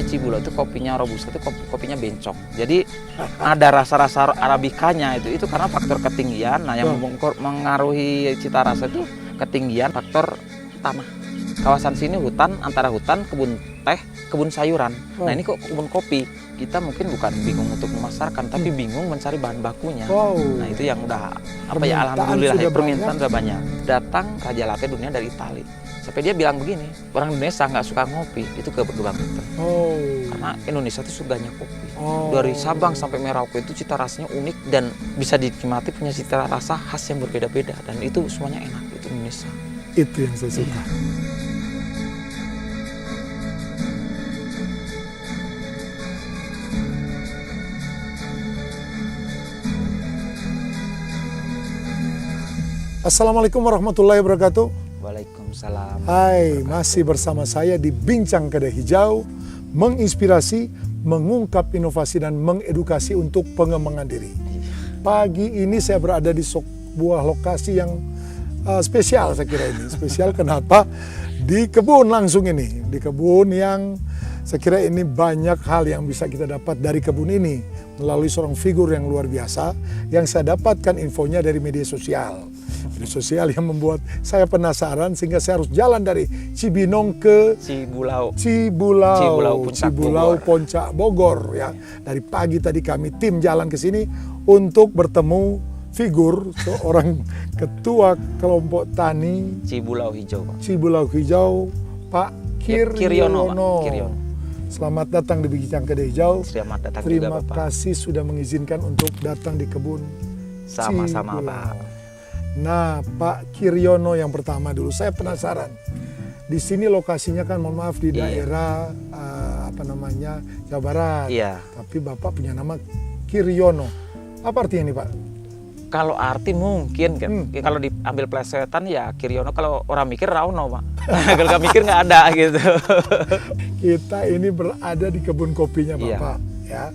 ini Cibulau itu kopinya Robusta itu kopinya bencong. Jadi ada rasa-rasa arabikanya itu karena faktor ketinggian. Nah, yang mengaruhi cita rasa itu ketinggian, faktor tanah. Kawasan sini hutan, antara hutan, kebun teh, kebun sayuran. Nah, ini kok kebun kopi. Kita mungkin bukan bingung untuk memasarkan, tapi bingung mencari bahan bakunya. Nah, itu yang udah alhamdulillah ya, permintaan sudah banyak. Datang Raja Latte dunia dari Itali. Sampai dia bilang begini, orang Indonesia nggak suka ngopi, itu kebang itu. Karena Indonesia itu sukanya kopi. Dari Sabang sampai Merauke itu cita rasanya unik dan bisa dinikmati, punya cita rasa khas yang berbeda-beda. Dan itu semuanya enak, itu Indonesia. Itu yang saya suka. Assalamualaikum warahmatullahi wabarakatuh. Waalaikumsalam. Hai, masih bersama saya di Bincang Kedai Hijau, menginspirasi, mengungkap inovasi dan mengedukasi untuk pengembangan diri. Pagi ini saya berada di sebuah lokasi yang spesial, saya kira ini. Spesial kenapa? Di kebun langsung ini, di kebun yang saya kira ini banyak hal yang bisa kita dapat dari kebun ini melalui seorang figur yang luar biasa yang saya dapatkan infonya dari media sosial. Media sosial yang membuat saya penasaran sehingga saya harus jalan dari Cibinong ke Cibulau Puncak Bogor ya. Dari pagi tadi kami tim jalan ke sini untuk bertemu figur seorang ketua kelompok tani Cibulau Hijau, Pak. Cibulau Hijau, Pak Kiryono. Selamat datang di Bincang Kedai Hijau. Selamat datang Terima juga, Bapak. kasih sudah mengizinkan untuk datang di kebun. Sama-sama, Cibulau. Pak. Nah, Pak Kiryono yang pertama dulu, saya penasaran. Di sini lokasinya kan, mohon maaf, di daerah Jawa Barat. Iya. Tapi Bapak punya nama Kiryono. Apa artinya ini, Pak? Kalau arti mungkin kan, kalau diambil plesetan ya Kiryono. Kalau orang mikir Rauno, Pak. Kalau nggak mikir nggak ada gitu. Kita ini berada di kebun kopinya Bapak, ya.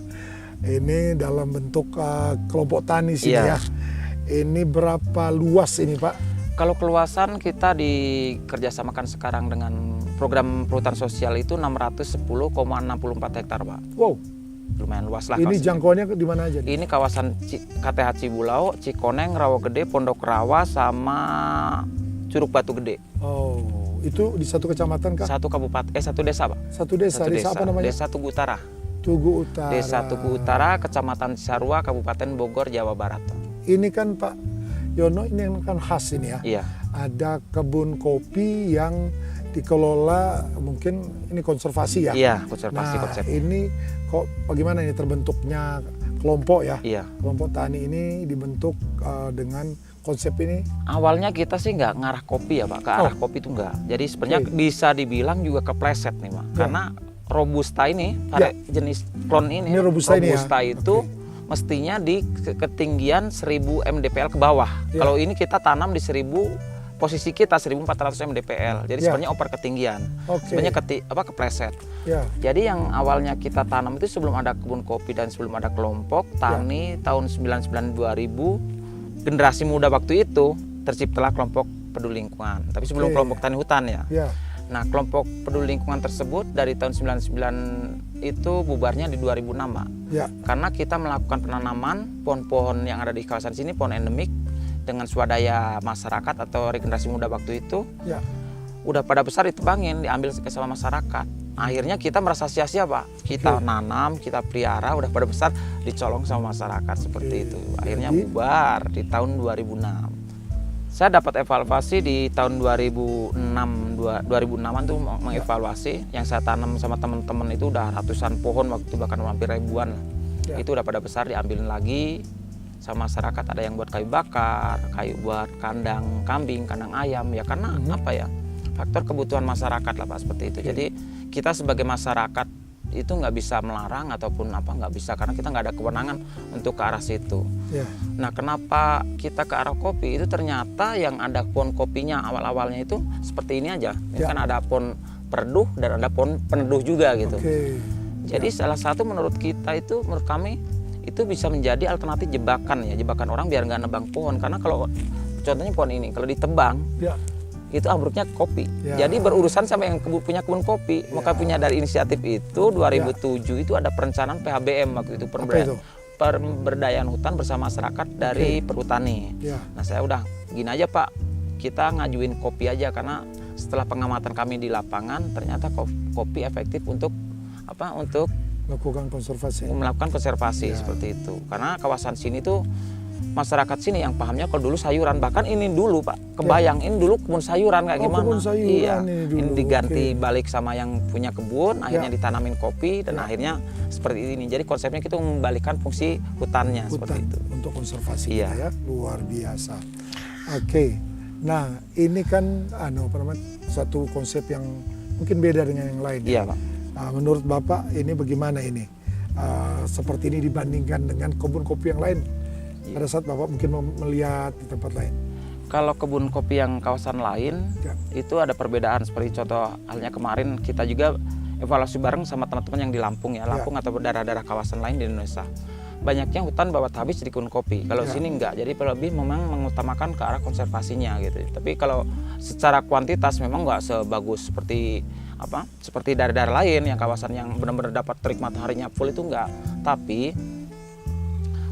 Ini dalam bentuk kelompok tani sini ya. Ini berapa luas ini, Pak? Kalau keluasan kita dikerjasamakan sekarang dengan program perhutanan sosial itu 610,64 hektar, Pak. Wow. Lumayan luas lah. Ini jangkauannya di mana aja? Ini kawasan KTH Cibulau, Cikoneng, Rawagede, Pondok Rawa, sama Curug Batu Gede. Oh, itu di satu kecamatan kah? Satu kabupaten, satu desa, Pak. Satu desa. Desa apa namanya? Desa Tugu Utara. Tugu Utara. Desa Tugu Utara, Kecamatan Cisarua, Kabupaten Bogor, Jawa Barat. Ini kan Pak Yono, ini kan khas ini ya. Iya. Ada kebun kopi yang dikelola, mungkin ini konservasi ya. Iya, konservasi konsep. Ini kok bagaimana ini terbentuknya kelompok ya? Iya. Kelompok tani ini dibentuk dengan konsep ini. Awalnya kita sih nggak ngarah kopi ya, Pak. Ke arah kopi itu nggak. Jadi sebenarnya bisa dibilang juga kepleset nih, Pak. Karena Robusta ini, jenis klon ini Robusta itu mestinya di ketinggian 1000 mdpl ke bawah. Kalau ini kita tanam di 1000, posisi kita 1400 mdpl. Jadi sebenarnya over ketinggian. Sebenarnya kepleset. Jadi yang awalnya kita tanam itu sebelum ada kebun kopi dan sebelum ada kelompok tani tahun 99-2000, generasi muda waktu itu terciptalah kelompok peduli lingkungan. Tapi sebelum kelompok tani hutan ya. Nah, kelompok peduli lingkungan tersebut dari tahun 99 itu bubarnya di 2006, Pak. Karena kita melakukan penanaman pohon-pohon yang ada di kawasan sini, pohon endemik, dengan swadaya masyarakat atau regenerasi muda waktu itu. Udah pada besar ditebangin, diambil sama masyarakat. Akhirnya kita merasa sia-sia, Pak. Kita nanam, kita pelihara, udah pada besar dicolong sama masyarakat seperti itu. Akhirnya bubar di tahun 2006. Saya dapat evaluasi di tahun 2006-an tuh mengevaluasi yang saya tanam sama teman-teman itu udah ratusan pohon waktu itu, bahkan hampir ribuan. Itu udah pada besar diambilin lagi sama masyarakat, ada yang buat kayu bakar, kayu buat kandang kambing, kandang ayam ya, karena apa ya? Faktor kebutuhan masyarakat lah, Pak, seperti itu. Jadi kita sebagai masyarakat itu nggak bisa melarang ataupun nggak bisa, karena kita nggak ada kewenangan untuk ke arah situ. Nah, kenapa kita ke arah kopi itu ternyata yang ada pohon kopinya awal-awalnya itu seperti ini aja. Kan ada pohon perduh dan ada pohon peneduh juga gitu. Jadi salah satu menurut kami itu bisa menjadi alternatif jebakan ya, jebakan orang biar nggak nebang pohon. Karena kalau contohnya pohon ini kalau ditebang itu ambruknya kopi. Ya. Jadi berurusan sama yang punya kebun kopi. Maka punya dari inisiatif itu 2007 itu ada perencanaan PHBM waktu itu, pemberdayaan hutan bersama masyarakat dari perhutani. Ya. Nah saya udah gini aja Pak, kita ngajuin kopi aja karena setelah pengamatan kami di lapangan ternyata kopi efektif untuk untuk melakukan konservasi seperti itu. Karena kawasan sini tuh masyarakat sini yang pahamnya kalau dulu sayuran, bahkan ini dulu Pak kebayang ini dulu kebun sayuran kayak gimana. Kebun sayuran iya ini diganti balik sama yang punya kebun, akhirnya ditanamin kopi dan akhirnya seperti ini. Jadi konsepnya kita membalikan fungsi hutannya seperti itu untuk konservasi. Ya luar biasa. Oke. Nah ini kan satu konsep yang mungkin beda dengan yang lain. Iya Pak. Menurut Bapak ini bagaimana ini? Seperti ini dibandingkan dengan kebun kopi yang lain? Pada saat Bapak mungkin melihat di tempat lain. Kalau kebun kopi yang kawasan lain itu ada perbedaan. Seperti contoh halnya kemarin kita juga evaluasi bareng sama teman-teman yang di Lampung Lampung atau daerah-daerah kawasan lain di Indonesia. Banyaknya hutan babat habis di kebun kopi. Kalau sini enggak. Jadi lebih memang mengutamakan ke arah konservasinya gitu. Tapi kalau secara kuantitas memang enggak sebagus seperti seperti daerah-daerah lain yang kawasan yang benar-benar dapat terik mataharinya full itu enggak. Tapi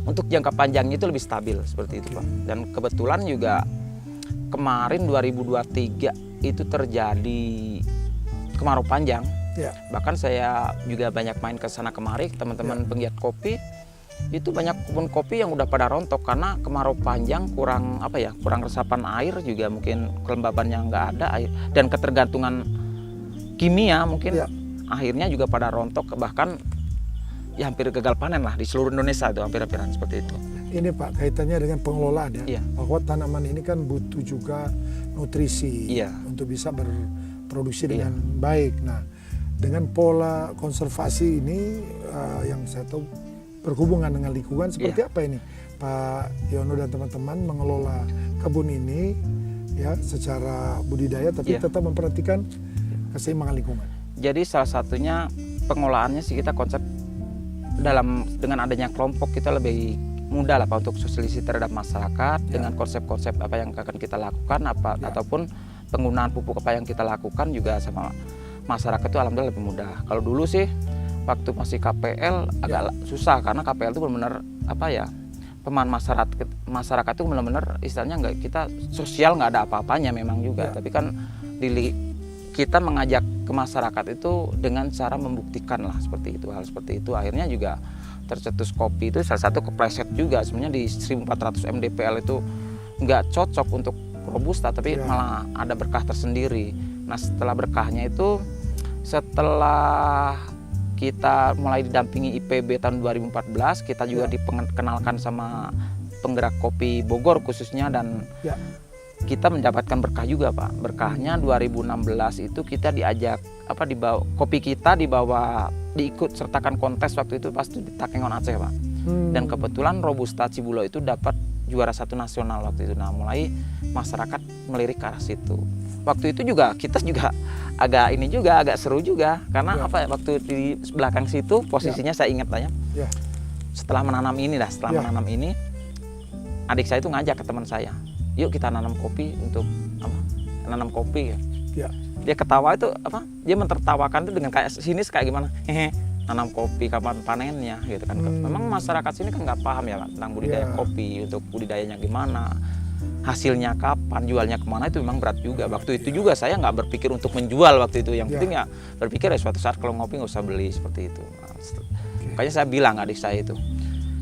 untuk jangka panjangnya itu lebih stabil seperti itu Pak. Dan kebetulan juga kemarin 2023 itu terjadi kemarau panjang. Bahkan saya juga banyak main ke sana kemari, teman-teman penggiat kopi. Itu banyak kebun kopi yang udah pada rontok karena kemarau panjang, kurang resapan air juga, mungkin kelembabannya nggak ada air, dan ketergantungan kimia mungkin akhirnya juga pada rontok, bahkan ya hampir gagal panen lah di seluruh Indonesia itu hampir-hampiran seperti itu. Ini Pak kaitannya dengan pengelolaan bahwa tanaman ini kan butuh juga nutrisi untuk bisa berproduksi dengan baik. Nah dengan pola konservasi ini yang saya tahu berhubungan dengan lingkungan seperti apa ini Pak Yono dan teman-teman mengelola kebun ini secara budidaya tapi tetap memperhatikan keseimbangan lingkungan. Jadi salah satunya pengelolaannya sih kita konsep dengan adanya kelompok kita lebih mudah lah Pak untuk sosialisasi terhadap masyarakat dengan konsep-konsep apa yang akan kita lakukan ataupun penggunaan pupuk apa yang kita lakukan juga sama masyarakat itu alhamdulillah lebih mudah. Kalau dulu sih waktu masih KPL agak susah karena KPL itu benar-benar pemahaman masyarakat itu benar-benar istilahnya nggak, kita sosial nggak ada apa-apanya memang juga, tapi kan kita mengajak ke masyarakat itu dengan cara membuktikan lah seperti itu, hal seperti itu akhirnya juga tercetus kopi itu salah satu kepleset juga sebenarnya di 1400 mdpl itu nggak cocok untuk robusta tapi malah ada berkah tersendiri. Nah setelah berkahnya itu setelah kita mulai didampingi IPB tahun 2014 kita juga dikenalkan sama penggerak kopi Bogor khususnya dan kita mendapatkan berkah juga Pak. Berkahnya 2016 itu kita diajak dibawa kopi kita diikut sertakan kontes waktu itu pas di Takengon Aceh Pak. Dan kebetulan Robusta Cibulo itu dapat juara 1 nasional waktu itu. Nah mulai masyarakat melirik ke arah situ. Waktu itu juga kita juga agak seru juga karena waktu di belakang situ posisinya saya ingat tanya. Setelah menanam ini adik saya itu ngajak ke teman saya. Yuk kita nanam kopi untuk nanam kopi Dia ketawa itu dia mentertawakan itu dengan kayak sinis kayak gimana, nanam kopi kapan panennya gitu kan. Memang masyarakat sini kan nggak paham ya tentang budidaya kopi, untuk budidayanya gimana, hasilnya kapan, jualnya kemana, itu memang berat juga. Waktu itu juga saya nggak berpikir untuk menjual waktu itu, yang penting ya berpikir suatu saat kalau ngopi nggak usah beli seperti itu. Makanya saya bilang adik saya itu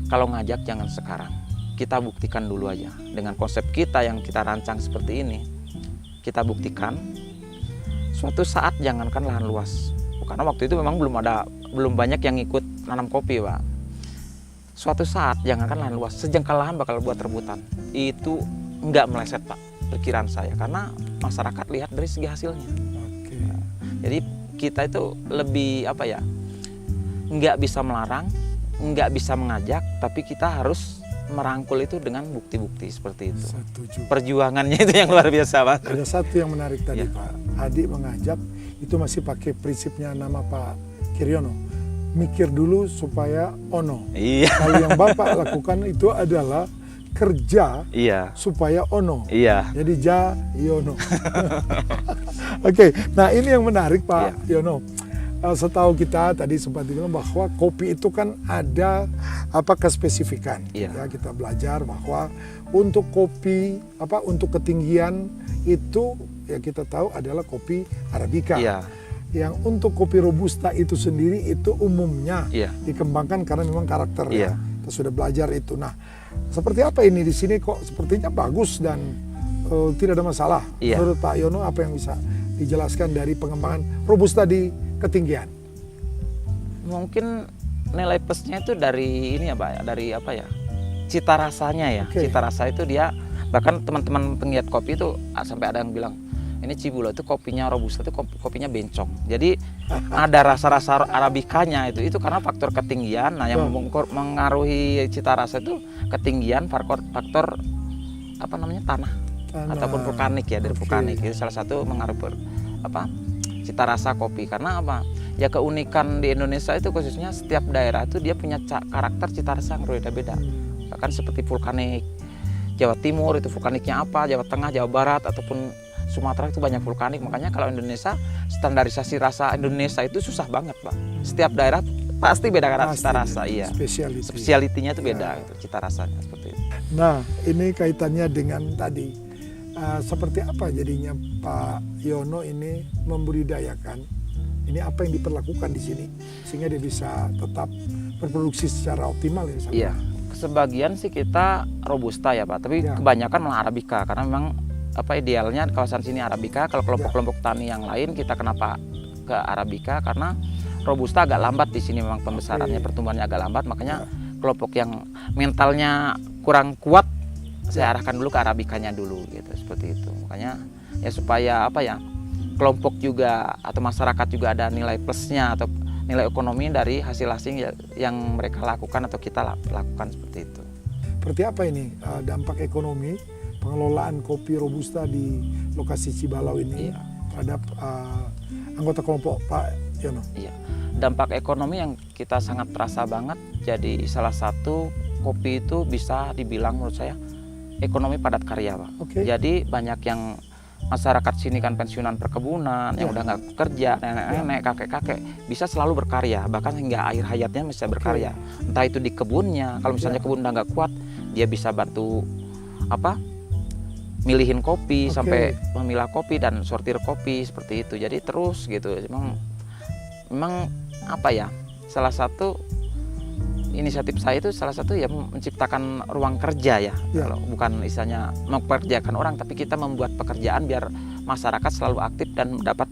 kalau ngajak jangan sekarang. Kita buktikan dulu aja dengan konsep kita yang kita rancang seperti ini. Kita buktikan suatu saat jangankan lahan luas. Karena waktu itu memang belum banyak yang ikut nanam kopi Pak. Suatu saat jangankan lahan luas, sejengkal lahan bakal buat rebutan. Itu enggak meleset Pak perkiraan saya karena masyarakat lihat dari segi hasilnya. Jadi kita itu lebih enggak bisa melarang, enggak bisa mengajak, tapi kita harus merangkul itu dengan bukti-bukti seperti itu. Perjuangannya itu yang luar biasa Pak. Ada satu yang menarik tadi Pak, adik mengajak itu masih pakai prinsipnya nama Pak Kiryono, mikir dulu supaya ono. Kalau yang Bapak lakukan itu adalah kerja Iya. supaya ono. Iya. Jadi Ja Yono. Oke, nah ini yang menarik Pak Yono. Setahu kita tadi sempat dibilang bahwa kopi itu kan ada kespesifikan. Ya, kita belajar bahwa untuk kopi untuk ketinggian itu ya kita tahu adalah kopi Arabica. Yang untuk kopi Robusta itu sendiri itu umumnya dikembangkan karena memang karakter ya. Kita sudah belajar itu. Nah, seperti apa ini di sini kok sepertinya bagus dan tidak ada masalah. Menurut Pak Yono apa yang bisa dijelaskan dari pengembangan Robusta di ketinggian? Mungkin nilai plusnya itu dari ini ya Pak, dari apa ya, cita rasanya ya. Cita rasa itu dia, bahkan teman-teman penggiat kopi itu sampai ada yang bilang, ini Cibulo itu kopinya Robusta itu kopinya bencong. Jadi ada rasa-rasa arabikanya itu karena faktor ketinggian. Nah yang mengaruhi cita rasa itu ketinggian, faktor apa namanya tanah ataupun vulkanik ya, dari vulkanik itu salah satu mengaruhi cita rasa kopi. Karena apa? Ya keunikan di Indonesia itu khususnya setiap daerah itu dia punya karakter cita rasa yang berbeda-beda. Bahkan seperti vulkanik Jawa Timur itu vulkaniknya apa, Jawa Tengah, Jawa Barat ataupun Sumatera itu banyak vulkanik. Makanya kalau Indonesia standarisasi rasa Indonesia itu susah banget Pak. Setiap daerah pasti beda karakter cita rasa. Iya. Spesialitinya itu beda gitu, cita rasanya seperti itu. Nah ini kaitannya dengan tadi. Seperti apa jadinya Pak Yono ini membudidayakan, ini apa yang diperlakukan di sini sehingga dia bisa tetap berproduksi secara optimal ya? Iya, sebagian sih kita Robusta ya Pak, tapi kebanyakan malah Arabica karena memang idealnya kawasan sini Arabica. Kalau kelompok-kelompok tani yang lain kita kenapa ke Arabica, karena Robusta agak lambat di sini, memang pembesarannya pertumbuhannya agak lambat, makanya kelompok yang mentalnya kurang kuat saya arahkan dulu ke Arabicanya dulu gitu, seperti itu. Makanya ya supaya kelompok juga atau masyarakat juga ada nilai plusnya atau nilai ekonomi dari hasil-hasil yang mereka lakukan atau kita lakukan, seperti itu. Seperti apa ini dampak ekonomi pengelolaan kopi Robusta di lokasi Cibalau ini terhadap anggota kelompok Pak Yono? Iya, dampak ekonomi yang kita sangat terasa banget. Jadi salah satu kopi itu bisa dibilang menurut saya ekonomi padat karya Pak. Jadi banyak yang masyarakat sini kan pensiunan perkebunan yang udah nggak kerja, nenek-nenek, kakek-kakek bisa selalu berkarya, bahkan hingga akhir hayatnya bisa berkarya. Entah itu di kebunnya, kalau misalnya kebun udah nggak kuat, dia bisa bantu milihin kopi sampai memilah kopi dan sortir kopi seperti itu. Jadi terus gitu. Memang salah satu inisiatif saya itu salah satu ya menciptakan ruang kerja ya. Kalau bukan istilahnya mempekerjakan orang, tapi kita membuat pekerjaan biar masyarakat selalu aktif dan mendapat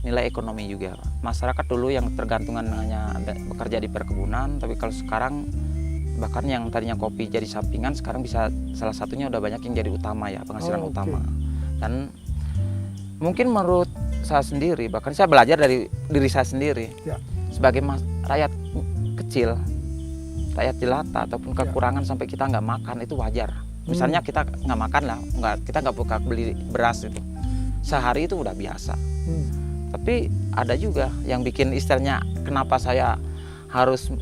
nilai ekonomi juga. Masyarakat dulu yang tergantungan hanya bekerja di perkebunan, tapi kalau sekarang bahkan yang tadinya kopi jadi sampingan, sekarang bisa salah satunya udah banyak yang jadi utama ya, penghasilan utama. Dan mungkin menurut saya sendiri, bahkan saya belajar dari diri saya sendiri sebagai rakyat kecil, rakyat jelata ataupun kekurangan sampai kita nggak makan itu wajar. Misalnya kita nggak makan lah, kita nggak buka beli beras itu sehari itu udah biasa. Tapi ada juga yang bikin istilahnya kenapa saya harus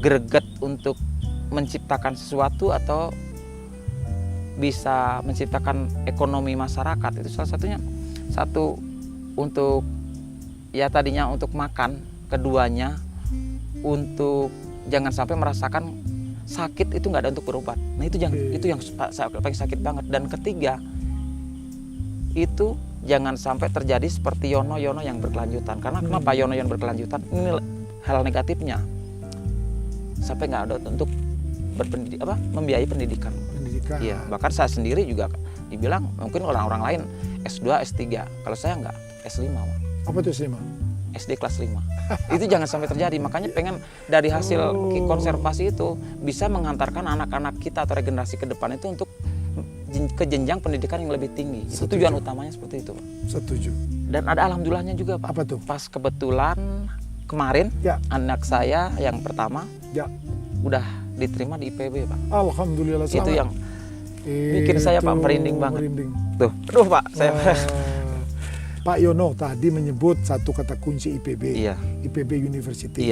greget untuk menciptakan sesuatu atau bisa menciptakan ekonomi masyarakat. Itu salah satunya untuk ya tadinya untuk makan, keduanya untuk jangan sampai merasakan sakit itu nggak ada untuk berobat. Nah itu yang paling sakit banget. Dan ketiga itu jangan sampai terjadi seperti Yono yang berkelanjutan. Karena kenapa Yono yang berkelanjutan? Ini hal negatifnya sampai nggak ada untuk membiayai pendidikan. Iya, bahkan saya sendiri juga dibilang mungkin orang-orang lain S2, S3. Kalau saya nggak, S5. Apa itu S5? SD kelas 5. Itu jangan sampai terjadi. Makanya pengen dari hasil konservasi itu bisa mengantarkan anak-anak kita atau regenerasi ke depan itu untuk ke jenjang pendidikan yang lebih tinggi. Itu tujuan utamanya seperti itu. Setuju. Dan ada alhamdulillahnya juga Pak. Apa tuh? Pas kebetulan kemarin anak saya yang pertama udah diterima di IPB Pak. Alhamdulillah. Itu yang bikin saya Pak merinding banget. Tuh, aduh Pak, saya Pak Yono tadi menyebut satu kata kunci IPB, IPB University.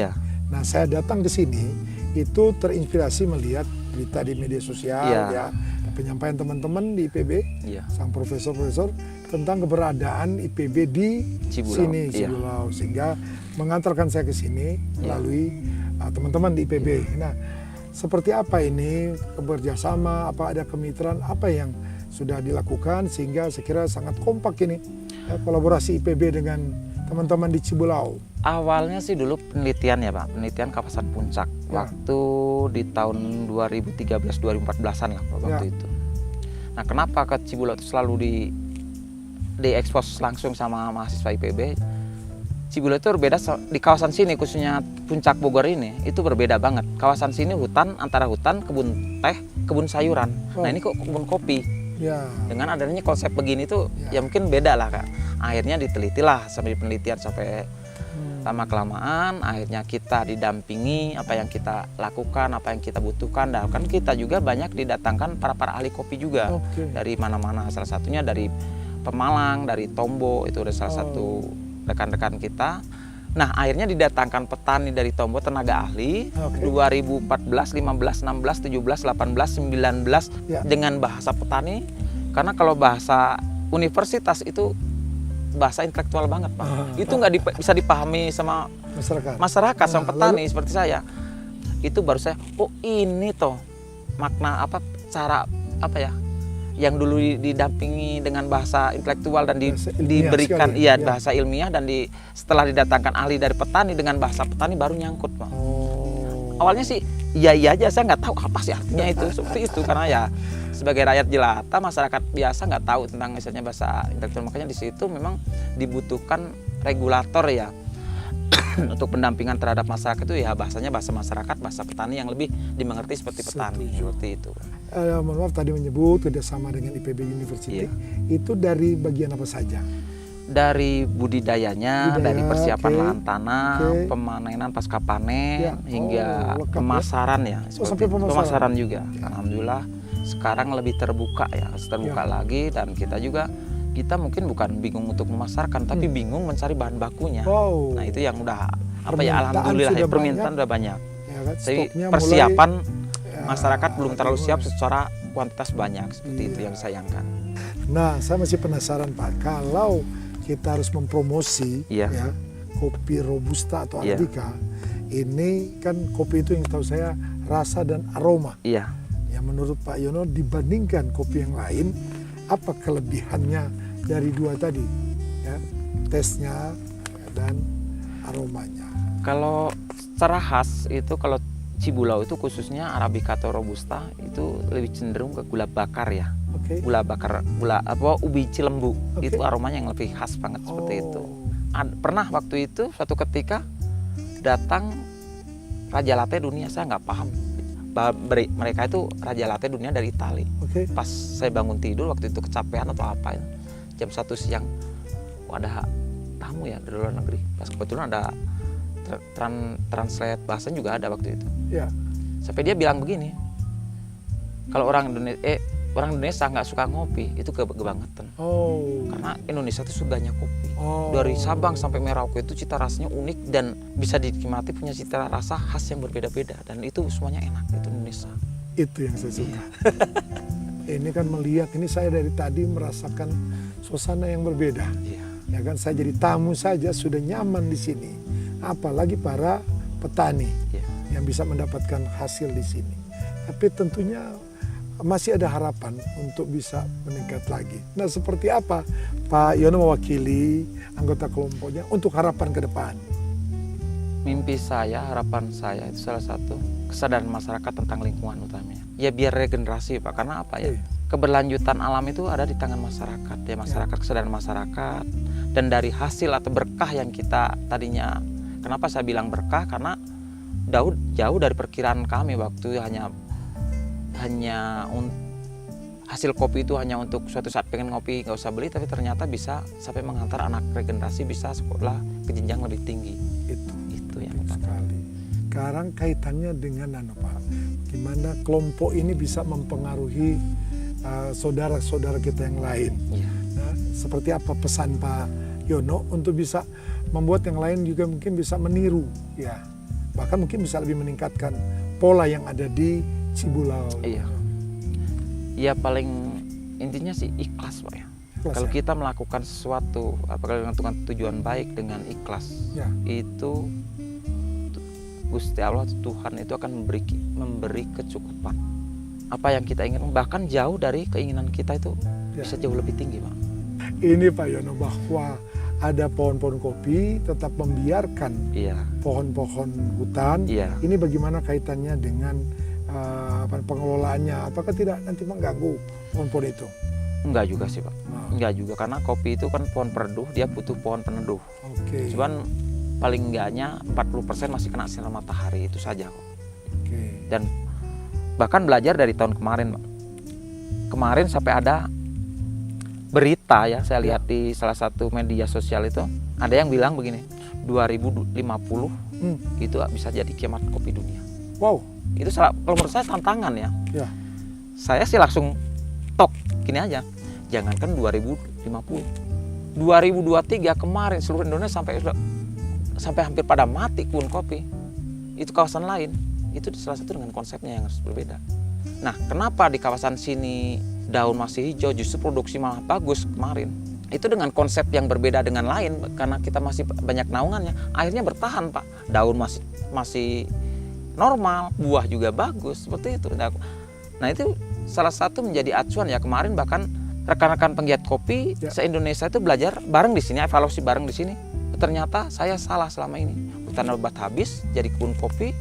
Nah, saya datang ke sini itu terinspirasi melihat berita di media sosial penyampaian teman-teman di IPB, Iya. sang profesor-profesor tentang keberadaan IPB di Cibulau, sini, iya. Cibulau, sehingga mengantarkan saya ke sini melalui teman-teman di IPB. Nah, seperti apa ini kerjasama, apa ada kemitraan, apa yang sudah dilakukan sehingga saya kira sangat kompak ini kolaborasi IPB dengan teman-teman di Cibulau. Awalnya sih dulu penelitian ya Pak, penelitian kawasan puncak. Waktu di tahun 2013-2014an lah waktu itu. Nah kenapa ke Cibulau itu selalu diekspos langsung sama mahasiswa IPB? Cibulau itu berbeda di kawasan sini, khususnya puncak Bogor ini, itu berbeda banget. Kawasan sini hutan, antara hutan, kebun teh, kebun sayuran. Nah ini kok kebun kopi. Ya. Dengan adanya konsep begini tuh ya mungkin beda lah Kak. Akhirnya ditelitilah sampai penelitian sampai lama-kelamaan. Akhirnya kita didampingi apa yang kita lakukan, apa yang kita butuhkan. Dan kan kita juga banyak didatangkan para ahli kopi juga dari mana-mana. Salah satunya dari Pemalang, dari Tombo, itu ada salah satu rekan-rekan kita. Nah akhirnya didatangkan petani dari Tombo, tenaga ahli 2014, 15, 16, 17, 18, 19 dengan bahasa petani. Karena kalau bahasa universitas itu bahasa intelektual banget Pak. Itu nggak bisa dipahami sama masyarakat sama petani seperti saya. Itu baru saya, oh ini toh makna apa, cara apa ya, yang dulu didampingi dengan bahasa intelektual dan diberikan bahasa ilmiah, dan setelah didatangkan ahli dari petani dengan bahasa petani baru nyangkut Pak. Awalnya sih iya aja, saya nggak tahu apa sih artinya itu seperti itu, karena ya sebagai rakyat jelata, masyarakat biasa nggak tahu tentang misalnya bahasa intelektual. Makanya di situ memang dibutuhkan regulator ya untuk pendampingan terhadap masyarakat itu ya bahasanya bahasa masyarakat, bahasa petani yang lebih dimengerti seperti petani. Seperti itu. Mohon maaf tadi menyebut kerjasama dengan IPB University, itu dari bagian apa saja? Dari budidayanya, dari persiapan lahan tanah, pemanenan pasca panen, hingga pemasaran ya, sampai pemasaran juga. Alhamdulillah sekarang lebih terbuka ya, lagi, dan kita mungkin bukan bingung untuk memasarkan, tapi bingung mencari bahan bakunya. Nah itu yang udah alhamdulillah ya, permintaan udah banyak. Tapi persiapan masyarakat belum terlalu siap secara kuantitas banyak, seperti itu yang disayangkan. Nah saya masih penasaran Pak, kalau kita harus mempromosi kopi Robusta atau Arabica, ini kan kopi itu yang tahu saya rasa dan aroma. Yang menurut Pak Yono dibandingkan kopi yang lain, apa kelebihannya dari dua tadi, ya, tesnya dan aromanya? Kalau secara khas itu, kalau Cibulau itu khususnya Arabica atau Robusta itu lebih cenderung ke gula bakar ya. Gula bakar, ubi cilembu, itu aromanya yang lebih khas banget seperti itu. Pernah waktu itu suatu ketika datang Raja Latte dunia, saya nggak paham. Mereka itu Raja Latte dunia dari Itali. Pas saya bangun tidur waktu itu kecapean atau apa, jam 1 siang, ada tamu ya dari luar negeri. Pas kebetulan ada translate bahasa juga ada waktu itu. Sampai dia bilang begini, kalau orang Indonesia nggak suka ngopi itu kebangetan. Karena Indonesia itu surganya kopi. Dari Sabang sampai Merauke itu cita rasanya unik dan bisa dinikmati, punya cita rasa khas yang berbeda-beda, dan itu semuanya enak, itu Indonesia. Itu yang saya suka. Ini kan melihat, ini saya dari tadi merasakan suasana yang berbeda. Ya kan, saya jadi tamu saja sudah nyaman di sini. Apalagi para petani yang bisa mendapatkan hasil di sini. Tapi tentunya masih ada harapan untuk bisa meningkat lagi. Nah seperti apa Pak Yono mewakili anggota kelompoknya untuk harapan ke depan? Mimpi saya, harapan saya itu salah satu kesadaran masyarakat tentang lingkungan utamanya. Ya biar regenerasi Pak, karena apa ya? Keberlanjutan alam itu ada di tangan masyarakat. Ya masyarakat, kesadaran masyarakat, dan dari hasil atau berkah yang kita tadinya, kenapa saya bilang berkah? Karena jauh dari perkiraan kami waktu hanya hasil kopi itu hanya untuk suatu saat pengen ngopi nggak usah beli, tapi ternyata bisa sampai menghantar anak regenerasi bisa sekolah ke jenjang lebih tinggi. Itu yang sekali. Sekarang kaitannya dengan Pak, gimana kelompok ini bisa mempengaruhi saudara-saudara kita yang lain. Nah, seperti apa pesan Pak Yono untuk bisa membuat yang lain juga mungkin bisa meniru, ya, bahkan mungkin bisa lebih meningkatkan pola yang ada di Cibulau. Ya paling intinya sih ikhlas Pak ya. Ikhlas, Kalau ya? kita melakukan sesuatu, apakah dengan tujuan baik dengan ikhlas, Ya. itu Gusti Allah Tuhan itu akan memberi kecukupan. Apa yang kita inginkan bahkan jauh dari keinginan kita itu Ya. bisa jauh lebih tinggi Pak. Ini Pak Yono, bahwa ada pohon-pohon kopi tetap membiarkan Iya. pohon-pohon hutan. Iya. Ini bagaimana kaitannya dengan pengelolaannya? Apakah tidak nanti mengganggu pohon-pohon itu? Enggak juga sih Pak. Nah, Enggak juga karena kopi itu kan pohon peneduh, dia butuh pohon peneduh. Oke. Cuman paling enggaknya 40% masih kena sinar matahari itu saja kok. Oke. Dan bahkan belajar dari tahun kemarin Pak. Kemarin sampai ada berita ya, saya lihat di salah satu media sosial itu ada yang bilang begini, 2050 itu bisa jadi kiamat kopi dunia. Wow. Itu kalau menurut saya tantangan ya. Ya. Saya sih langsung tok gini aja. Jangankan 2050. 2023 kemarin seluruh Indonesia sampai hampir pada mati kebun kopi. Itu kawasan lain. Itu salah satu dengan konsepnya yang harus berbeda. Nah, kenapa di kawasan sini daun masih hijau justru produksi malah bagus kemarin? Itu dengan konsep yang berbeda dengan lain karena kita masih banyak naungannya. Akhirnya bertahan, Pak. Daun masih normal, buah juga bagus, seperti itu. Nah itu salah satu menjadi acuan ya, kemarin bahkan rekan-rekan penggiat kopi se-Indonesia itu belajar bareng di sini, evaluasi bareng di sini. Ternyata saya salah selama ini. Hutan lebat habis, jadi kebun kopi,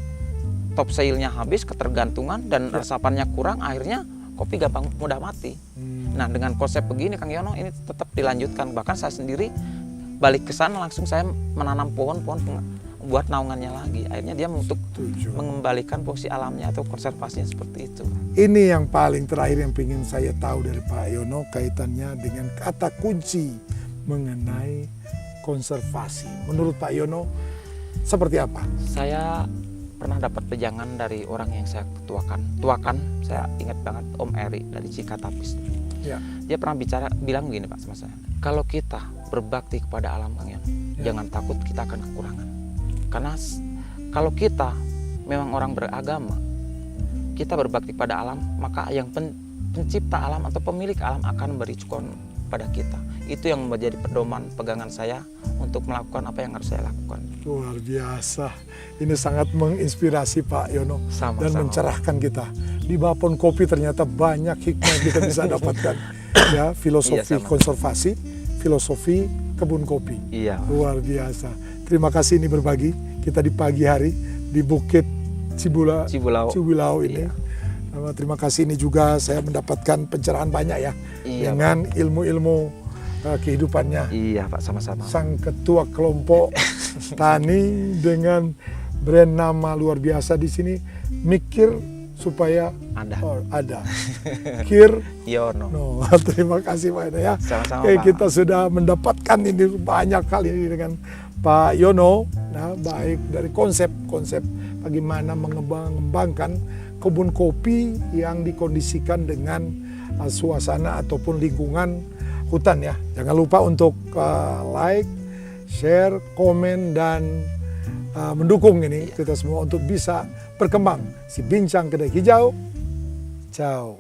top sale-nya habis, ketergantungan dan resapannya kurang, akhirnya kopi gampang mudah mati. Nah dengan konsep begini Kang Yono ini tetap dilanjutkan. Bahkan saya sendiri balik ke sana langsung saya menanam pohon-pohon buat naungannya lagi. Akhirnya dia untuk mengembalikan fungsi alamnya atau konservasinya seperti itu. Ini yang paling terakhir yang ingin saya tahu dari Pak Yono kaitannya dengan kata kunci mengenai konservasi. Menurut Pak Yono seperti apa? Saya pernah dapat pejangan dari orang yang saya tuakan. Saya ingat banget Om Eri dari Cikatapis. Ya. Dia pernah bilang begini Pak sama saya. Kalau kita berbakti kepada alam Kang Yono, jangan takut kita akan kekurangan. Karena kalau kita memang orang beragama, kita berbakti pada alam, maka yang pencipta alam atau pemilik alam akan memberi cukupan pada kita. Itu yang menjadi pedoman pegangan saya untuk melakukan apa yang harus saya lakukan. Luar biasa. Ini sangat menginspirasi Pak Yono dan mencerahkan kita. Di bawah pohon kopi ternyata banyak hikmah yang kita bisa dapatkan. Ya, filosofi konservasi, filosofi kebun kopi. Iya. Luar biasa. Terima kasih ini berbagi kita di pagi hari di Bukit Cibulau ini. Iya. Terima kasih ini juga saya mendapatkan pencerahan banyak ya dengan ilmu-ilmu kehidupannya. Iya Pak, sama-sama. Sang ketua kelompok tani dengan brand nama luar biasa di sini, mikir supaya ada. Kir Yono. No, terima kasih Pak Yono ya. Sama-sama, Oke, Pak. kita sudah mendapatkan ini banyak kali ini dengan Pak Yono, nah, baik dari konsep bagaimana mengembangkan kebun kopi yang dikondisikan dengan suasana ataupun lingkungan hutan ya. Jangan lupa untuk like, share, komen dan mendukung ini kita semua untuk bisa berkembang. Si Bincang Kedai Hijau. Ciao.